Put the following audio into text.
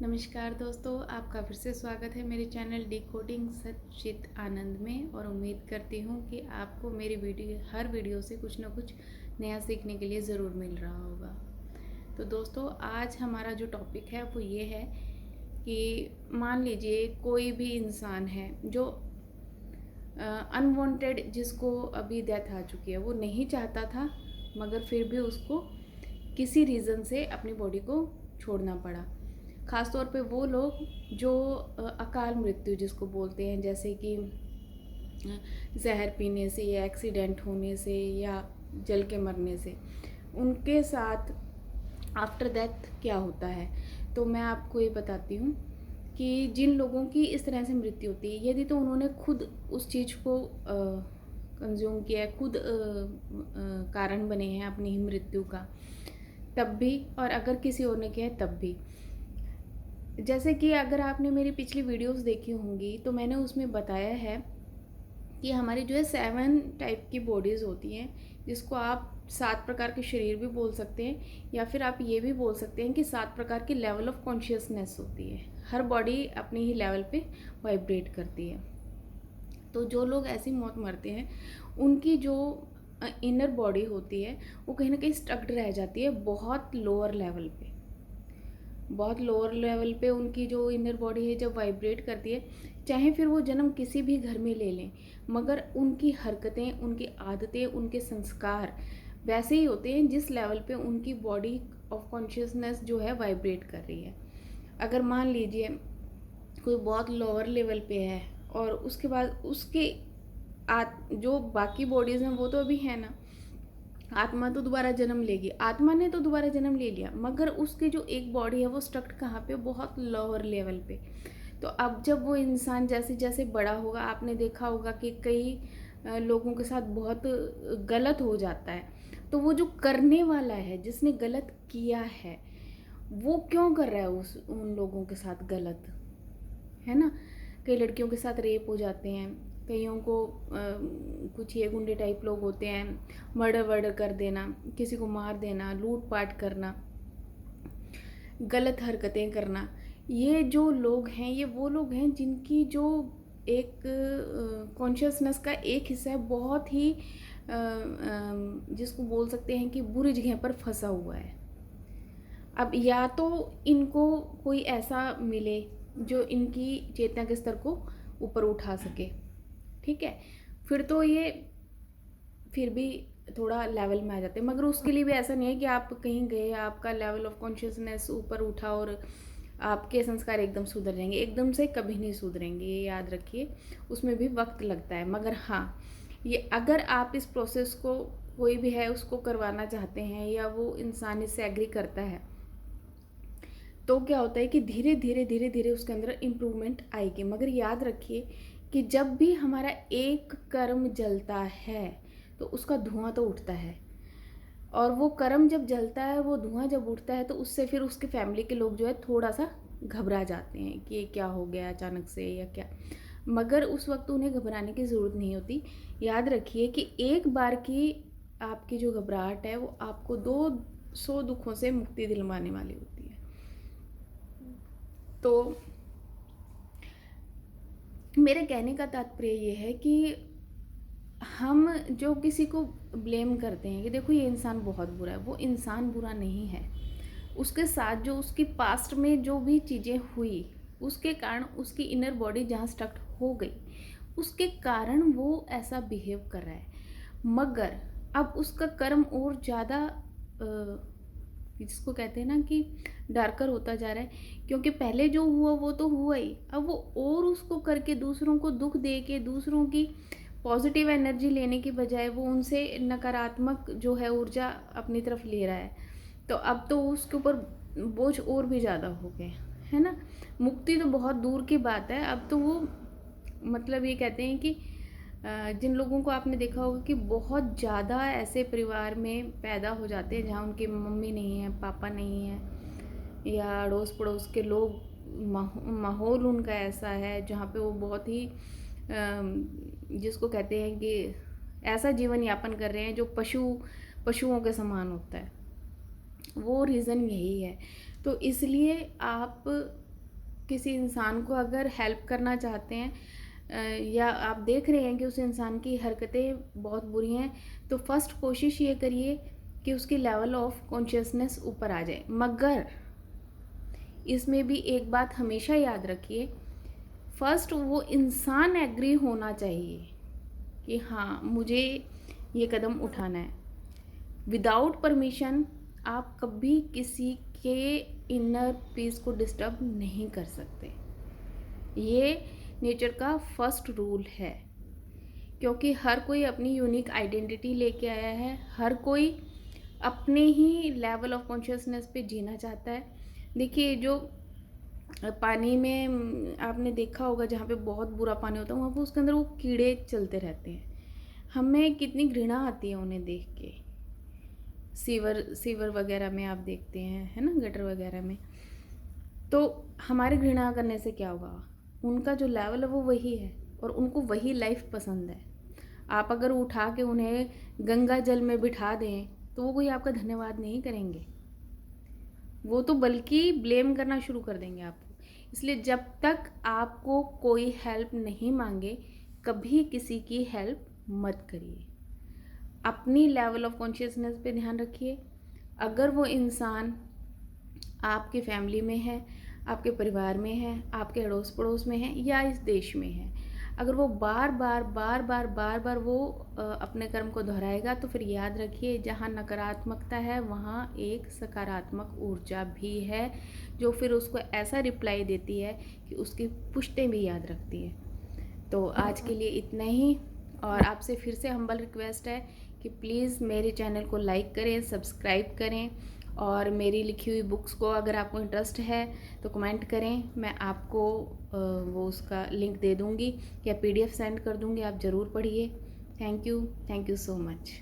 नमस्कार दोस्तों, आपका फिर से स्वागत है मेरे चैनल डिकोडिंग सचित आनंद में। और उम्मीद करती हूँ कि आपको मेरी हर वीडियो से कुछ ना कुछ नया सीखने के लिए ज़रूर मिल रहा होगा। तो दोस्तों, आज हमारा जो टॉपिक है वो ये है कि मान लीजिए कोई भी इंसान है जो अनवांटेड, जिसको अभी डेथ आ चुकी है, वो नहीं चाहता था मगर फिर भी उसको किसी रीज़न से अपनी बॉडी को छोड़ना पड़ा। ख़ास तौर पे वो लोग जो अकाल मृत्यु जिसको बोलते हैं, जैसे कि जहर पीने से या एक्सीडेंट होने से या जल के मरने से, उनके साथ आफ्टर डेथ क्या होता है। तो मैं आपको ये बताती हूँ कि जिन लोगों की इस तरह से मृत्यु होती है, यदि तो उन्होंने खुद उस चीज़ को कंज्यूम किया है, खुद कारण बने हैं अपनी ही मृत्यु का, तब भी, और अगर किसी और ने किया है तब भी। जैसे कि अगर आपने मेरी पिछली वीडियोस देखी होंगी तो मैंने उसमें बताया है कि हमारी जो है 7 टाइप की बॉडीज़ होती हैं, जिसको आप 7 प्रकार के शरीर भी बोल सकते हैं, या फिर आप ये भी बोल सकते हैं कि 7 प्रकार की लेवल ऑफ कॉन्शियसनेस होती है। हर बॉडी अपनी ही लेवल पे वाइब्रेट करती है। तो जो लोग ऐसी मौत मरते हैं, उनकी जो इनर बॉडी होती है वो कहीं ना कहीं स्टक्ड रह जाती है बहुत लोअर लेवल पे। बहुत लोअर लेवल पे उनकी जो इनर बॉडी है जब वाइब्रेट करती है, चाहे फिर वो जन्म किसी भी घर में ले लें, मगर उनकी हरकतें, उनकी आदतें, उनके संस्कार वैसे ही होते हैं जिस लेवल पे उनकी बॉडी ऑफ कॉन्शियसनेस जो है वाइब्रेट कर रही है। अगर मान लीजिए कोई बहुत लोअर लेवल पे है और उसके बाद उसके जो बाकी बॉडीज़ हैं वो तो अभी है ना, आत्मा तो दोबारा जन्म लेगी, आत्मा ने तो दोबारा जन्म ले लिया, मगर उसकी जो एक बॉडी है वो स्ट्रक्ट कहाँ पे, बहुत लोअर लेवल पे। तो अब जब वो इंसान जैसे जैसे बड़ा होगा, आपने देखा होगा कि कई लोगों के साथ बहुत गलत हो जाता है। तो वो जो करने वाला है, जिसने गलत किया है, वो क्यों कर रहा है उन लोगों के साथ गलत, है ना। कई लड़कियों के साथ रेप हो जाते हैं, कईयों को कुछ ये गुंडे टाइप लोग होते हैं, मर्डर वर्डर कर देना, किसी को मार देना, लूट पाट करना, गलत हरकतें करना। ये जो लोग हैं, ये वो लोग हैं जिनकी जो एक कॉन्शियसनेस का एक हिस्सा है बहुत ही जिसको बोल सकते हैं कि बुरी जगह पर फंसा हुआ है। अब या तो इनको कोई ऐसा मिले जो इनकी चेतना के स्तर को ऊपर उठा सके, ठीक है, फिर तो ये फिर भी थोड़ा लेवल में आ जाते हैं। मगर उसके लिए भी ऐसा नहीं है कि आप कहीं गए, आपका लेवल ऑफ कॉन्शियसनेस ऊपर उठा और आपके संस्कार एकदम सुधर जाएंगे। एकदम से कभी नहीं सुधरेंगे, ये याद रखिए, उसमें भी वक्त लगता है। मगर हाँ, ये अगर आप इस प्रोसेस को, कोई भी है उसको करवाना चाहते हैं या वो इंसान इससे एग्री करता है, तो क्या होता है कि धीरे धीरे धीरे धीरे उसके अंदर इम्प्रूवमेंट आएगी। मगर याद रखिए कि जब भी हमारा एक कर्म जलता है तो उसका धुआं तो उठता है, और वो कर्म जब जलता है, वो धुआं जब उठता है, तो उससे फिर उसके फैमिली के लोग जो है थोड़ा सा घबरा जाते हैं कि ये क्या हो गया अचानक से या क्या। मगर उस वक्त उन्हें घबराने की ज़रूरत नहीं होती। याद रखिए कि एक बार की आपकी जो घबराहट है वो आपको 200 दुखों से मुक्ति दिलवाने वाली होती है। तो मेरे कहने का तात्पर्य ये है कि हम जो किसी को ब्लेम करते हैं कि देखो ये इंसान बहुत बुरा है, वो इंसान बुरा नहीं है। उसके साथ जो उसकी पास्ट में जो भी चीज़ें हुई, उसके कारण उसकी इनर बॉडी जहाँ स्टक हो गई, उसके कारण वो ऐसा बिहेव कर रहा है। मगर अब उसका कर्म और ज़्यादा जिसको कहते हैं ना कि डार्कर होता जा रहा है, क्योंकि पहले जो हुआ वो तो हुआ ही, अब वो और उसको करके दूसरों को दुख दे के, दूसरों की पॉजिटिव एनर्जी लेने की बजाय वो उनसे नकारात्मक जो है ऊर्जा अपनी तरफ ले रहा है। तो अब तो उसके ऊपर बोझ और भी ज़्यादा हो गए, है ना। मुक्ति तो बहुत दूर की बात है। अब तो वो मतलब ये कहते हैं कि जिन लोगों को आपने देखा होगा कि बहुत ज़्यादा ऐसे परिवार में पैदा हो जाते हैं जहाँ उनकी मम्मी नहीं है, पापा नहीं है, या अड़ोस पड़ोस के लोग, माहौल उनका ऐसा है जहाँ पे वो बहुत ही जिसको कहते हैं कि ऐसा जीवन यापन कर रहे हैं जो पशुओं के समान होता है। वो रीज़न यही है। तो इसलिए आप किसी इंसान को अगर हेल्प करना चाहते हैं या आप देख रहे हैं कि उस इंसान की हरकतें बहुत बुरी हैं, तो फर्स्ट कोशिश ये करिए कि उसकी लेवल ऑफ कॉन्शियसनेस ऊपर आ जाए। मगर इसमें भी एक बात हमेशा याद रखिए, फर्स्ट वो इंसान एग्री होना चाहिए कि हाँ मुझे ये कदम उठाना है। विदाउट परमिशन आप कभी किसी के इनर पीस को डिस्टर्ब नहीं कर सकते। ये नेचर का फर्स्ट रूल है, क्योंकि हर कोई अपनी यूनिक आइडेंटिटी लेके आया है, हर कोई अपने ही लेवल ऑफ कॉन्शियसनेस पे जीना चाहता है। देखिए जो पानी में आपने देखा होगा जहाँ पे बहुत बुरा पानी होता है, वहाँ पे उसके अंदर वो कीड़े चलते रहते हैं। हमें कितनी घृणा आती है उन्हें देख के। सीवर वगैरह में आप देखते हैं, है ना, गटर वगैरह में। तो हमारे घृणा करने से क्या होगा, उनका जो लेवल है वो वही है और उनको वही लाइफ पसंद है। आप अगर उठा के उन्हें गंगा जल में बिठा दें तो वो कोई आपका धन्यवाद नहीं करेंगे, वो तो बल्कि ब्लेम करना शुरू कर देंगे आपको। इसलिए जब तक आपको कोई हेल्प नहीं मांगे, कभी किसी की हेल्प मत करिए। अपनी लेवल ऑफ कॉन्शियसनेस पे ध्यान रखिए। अगर वो इंसान आपके फैमिली में है, आपके परिवार में है, आपके अड़ोस पड़ोस में है या इस देश में है, अगर वो बार बार वो अपने कर्म को दोहराएगा, तो फिर याद रखिए जहाँ नकारात्मकता है वहाँ एक सकारात्मक ऊर्जा भी है, जो फिर उसको ऐसा रिप्लाई देती है कि उसकी पुश्तें भी याद रखती है। तो आज के लिए इतना ही, और आपसे फिर से हम्बल रिक्वेस्ट है कि प्लीज़ मेरे चैनल को लाइक करें, सब्सक्राइब करें, और मेरी लिखी हुई बुक्स को अगर आपको इंटरेस्ट है तो कमेंट करें। मैं आपको वो उसका लिंक दे दूँगी या PDF सेंड कर दूँगी, आप ज़रूर पढ़िए। Thank you so much.